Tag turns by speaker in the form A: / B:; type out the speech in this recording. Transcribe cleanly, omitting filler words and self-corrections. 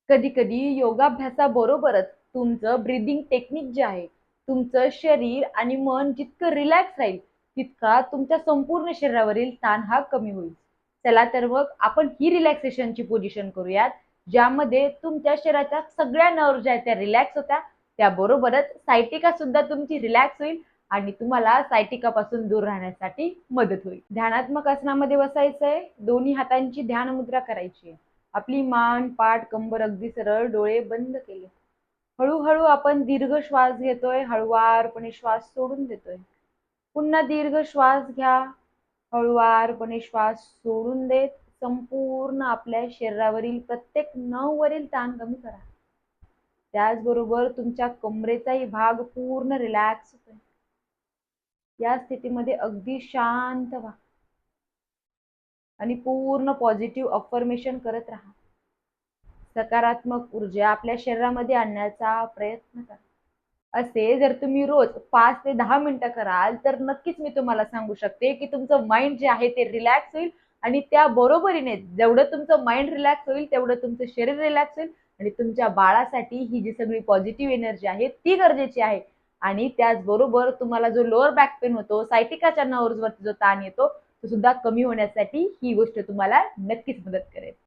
A: कधी कधी योगाभ्यासाबरोबरच तुमचं ब्रीदिंग टेक्निक जे आहे, तुमचं शरीर आणि मन जितकं रिलॅक्स राहील तितका तुमच्या संपूर्ण शरीरावरील ताण हा कमी होईल. चला तर मग आपण ही रिलॅक्सेशनची पोझिशन करूयात, ज्यामध्ये तुमच्या शरीराच्या सगळ्या नर्व ज्या आहेत त्या रिलॅक्स होत्या, त्याबरोबरच सायटिका सुद्धा तुमची रिलॅक्स होईल आणि तुम्हाला सायटिका पासून दूर राहण्यासाठी मदत होईल. ध्यानात्मक आसनामध्ये बसायचंय, दोन्ही हातांची ध्यान मुद्रा करायची आहे. आपली मान, पाठ, कंबर अगदी सरळ, डोळे बंद केले. हळूहळू आपण दीर्घ श्वास घेतोय, हळुवारपणे श्वास सोडून देतोय. पुन्हा दीर्घ श्वास घ्या, हळुवारपणे श्वास सोडून देत संपूर्ण आपल्या शरीरावरील प्रत्येक नववरील ताण कमी करा. त्याचबरोबर तुमच्या कमरेचाही भाग पूर्ण रिलॅक्स होतोय. या स्थितीमध्ये अगदी शांत व्हा आणि पूर्ण पॉझिटिव्ह अफर्मेशन करत राहा. सकारात्मक ऊर्जा आपल्या शरीरामध्ये आणण्याचा प्रयत्न करा. असे जर तुम्ही रोज 5 ते 10 मिनिटं कराल तर नक्कीच मी तुम्हाला सांगू शकते की तुमचं माइंड जे आहे ते रिलॅक्स होईल आणि त्या बरोबरीने जेवढं तुमचं माइंड रिलॅक्स होईल तेवढं तुमचं शरीर रिलॅक्स होईल आणि तुमच्या बाळासाठी ही जी सगळी पॉझिटिव्ह एनर्जी आहे ती गरजेची आहे. आणि त्याचबरोबर तुम्हाला जो लोअर बॅक पेन होतो, सायटिकाच्या नर्व्हवरती जो ताण येतो तो सुद्धा कमी होण्यासाठी ही गोष्ट तुम्हाला नक्कीच मदत करेल.